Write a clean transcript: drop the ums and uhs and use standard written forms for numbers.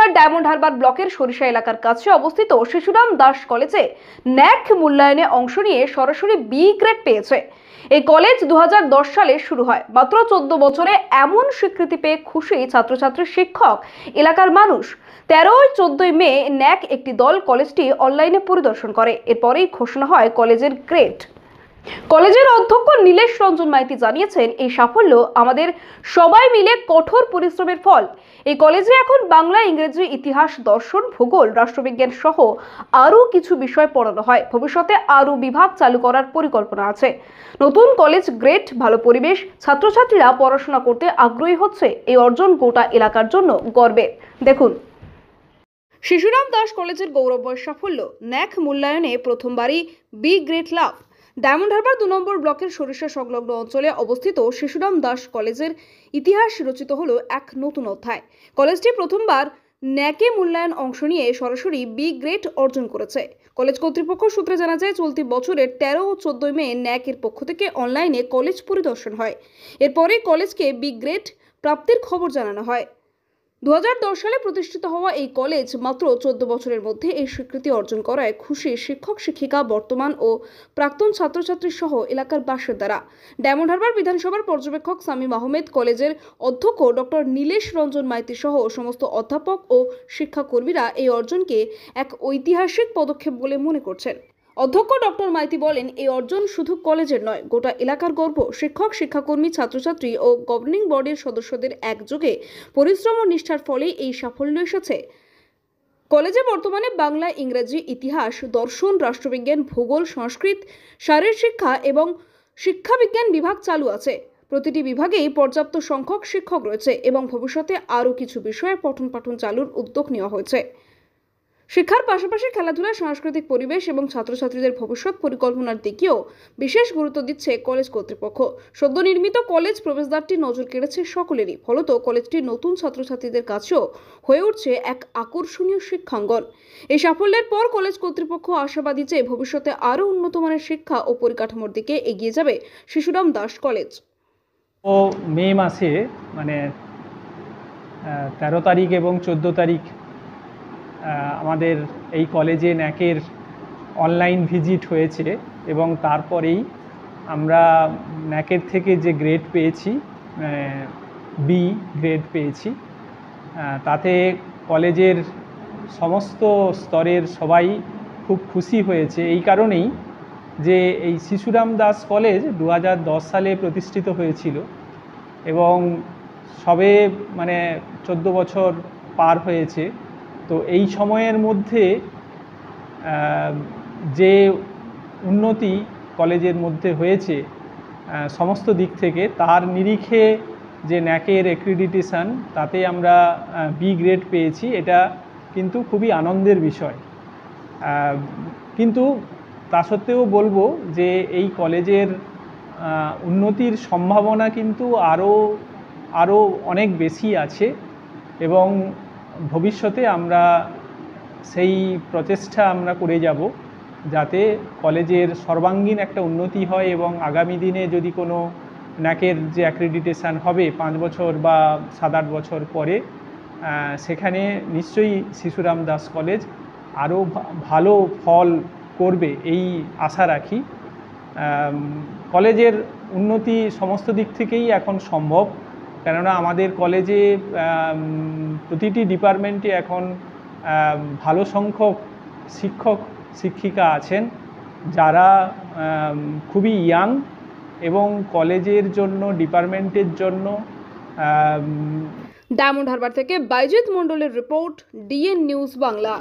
জেলার ডায়মন্ড হারবার ব্লকের সরিষা এলাকার কাছে অবস্থিত শিশুরাম দাস কলেজে ন্যাক মূল্যায়নে অংশ নিয়ে সরাসরি বি গ্রেড পেয়েছে। এই কলেজ 2010 সালে শুরু হয়। মাত্র 14 বছরে এমন স্বীকৃতি পেয়ে খুশি ছাত্রছাত্রী, শিক্ষক, এলাকার মানুষ। 13-14 মে ন্যাক একটি দল কলেজটি অনলাইনে পরিদর্শন করে। এরপরেই ঘোষণা হয় কলেজের গ্রেড। কলেজের অধ্যক্ষ নীলেশ রঞ্জন মাইতি জানিয়েছেন, এই সাফল্য আমাদের সবাই মিলে কঠোর পরিশ্রমের ফল। এই কলেজে এখন বাংলা, ইংরেজি, ইতিহাস, দর্শন, ভূগোল, রাষ্ট্রবিজ্ঞান সহ আরও কিছু বিষয় পড়ানো হয়। ভবিষ্যতে আরও বিভাগ চালু করার পরিকল্পনা আছে। নতুন কলেজ গ্রেড, ভালো পরিবেশ, ছাত্রছাত্রীরা পড়াশোনা করতে আগ্রহী হচ্ছে। এই অর্জন গোটা এলাকার জন্য গর্বের। দেখুন, শিশুরাম দাস কলেজের গৌরবময় সাফল্য। ন্যাক মূল্যায়নে প্রথমবারই বি গ্রেড লাভ। ডায়মন্ড হারবার 2 নম্বর ব্লকের সরিষা সংলগ্ন অঞ্চলে অবস্থিত শিশুরাম দাস কলেজের ইতিহাস রচিত হলো এক নতুন অধ্যায়। কলেজটি প্রথমবার ন্যাকে মূল্যায়ন অংশ নিয়ে সরাসরি বি গ্রেড অর্জন করেছে। কলেজ কর্তৃপক্ষ সূত্রে জানা যায়, চলতি বছরের 13 ও 14 মে ন্যাকের পক্ষ থেকে অনলাইনে কলেজ পরিদর্শন হয়। এরপরে কলেজকে বি গ্রেড প্রাপ্তির খবর জানানো হয়। 2010 সালে প্রতিষ্ঠিত হওয়া এই কলেজ মাত্র 14 বছরের মধ্যে এই স্বীকৃতি অর্জন করায় খুশি শিক্ষক, শিক্ষিকা, বর্তমান ও প্রাক্তন ছাত্রছাত্রী সহ এলাকার বাসিন্দারা। ডায়মন্ড হারবার বিধানসভার পর্যবেক্ষক সামিম আহমেদ, কলেজের অধ্যক্ষ ডক্টর নীলেশ রঞ্জন মাইতি সহ সমস্ত অধ্যাপক ও শিক্ষাকর্মীরা এই অর্জনকে এক ঐতিহাসিক পদক্ষেপ বলে মনে করছেন। অধ্যক্ষ ডক্টর মাইতি বলেন, এই অর্জন শুধু কলেজের নয়, গোটা এলাকার গর্ব। শিক্ষক, শিক্ষাকর্মী, ছাত্রছাত্রী ও গভর্নিং বডির সদস্যদের একযোগে পরিশ্রম ও নিষ্ঠার ফলেই এই সাফল্য এসেছে। কলেজে বর্তমানে বাংলা, ইংরেজি, ইতিহাস, দর্শন, রাষ্ট্রবিজ্ঞান, ভূগোল, সংস্কৃত, শারীর শিক্ষা এবং শিক্ষাবিজ্ঞান বিভাগ চালু আছে। প্রতিটি বিভাগেই পর্যাপ্ত সংখ্যক শিক্ষক রয়েছে এবং ভবিষ্যতে আরও কিছু বিষয়ে পঠন পাঠন চালুর উদ্যোগ নেওয়া হয়েছে। শিক্ষার পাশাপাশি খেলাধুলা, সাংস্কৃতিক পরিবেশ এবং ছাত্রছাত্রীদের ভবিষ্যৎ পরিকল্পনার দিকেও বিশেষ গুরুত্ব দিচ্ছে কলেজ কর্তৃপক্ষ। সদ্য নির্মিত কলেজ প্রবেশদ্বারটি নজর কেড়েছে সকলেরই। ফলত কলেজটি নতুন ছাত্রছাত্রীদের কাছেও হয়ে উঠছে এক আকর্ষণীয় শিক্ষাঙ্গন। এই সাফল্যের পর কলেজ কর্তৃপক্ষ আশাবাদী যে ভবিষ্যতে আরও উন্নত মানের শিক্ষা ও পরিকাঠামোর দিকে এগিয়ে যাবে শিশুরাম দাস কলেজ। মে মাসে মানে 13 তারিখ এবং 14 তারিখ আমাদের এই কলেজে ন্যাকের অনলাইন ভিজিট হয়েছে এবং তারপরেই আমরা ন্যাকের থেকে যে গ্রেড পেয়েছি, বি গ্রেড পেয়েছি, তাতে কলেজের সমস্ত স্তরের সবাই খুব খুশি হয়েছে। এই কারণেই যে এই শিশুরাম দাস কলেজ 2010 সালে প্রতিষ্ঠিত হয়েছিল এবং সবে 14 বছর পার হয়েছে। তো এই সময়ের মধ্যে যে উন্নতি কলেজের মধ্যে হয়েছে সমস্ত দিক থেকে, তার নিরিখে যে ন্যাকের অ্যাক্রিডিটেশন, তাতে আমরা বি গ্রেড পেয়েছি। এটা কিন্তু খুবই আনন্দের বিষয়। কিন্তু তা সত্ত্বেও বলবো যে এই কলেজের উন্নতির সম্ভাবনা কিন্তু আরও অনেক বেশি আছে এবং ভবিষ্যতে আমরা সেই প্রচেষ্টা আমরা করে যাব যাতে কলেজের সর্বাঙ্গীন একটা উন্নতি হয় এবং আগামী দিনে যদি কোনো ন্যাকের যে অ্যাক্রিডিটেশান হবে 5 বছর বা 7-8 বছর পরে, সেখানে নিশ্চয়ই শিশুরাম দাস কলেজ আরও ভালো ফল করবে এই আশা রাখি। কলেজের উন্নতি সমস্ত দিক থেকেই এখন সম্ভব, কেননা আমাদের কলেজে প্রতিটি ডিপার্টমেন্টে এখন ভালো সংখ্যক শিক্ষক শিক্ষিকা আছেন যারা খুবই ইয়াং এবং কলেজের জন্য, ডিপার্টমেন্টের জন্য। ডায়মন্ড হারবার থেকে বাইজিৎ মণ্ডলের রিপোর্ট, ডিএন নিউজ বাংলা।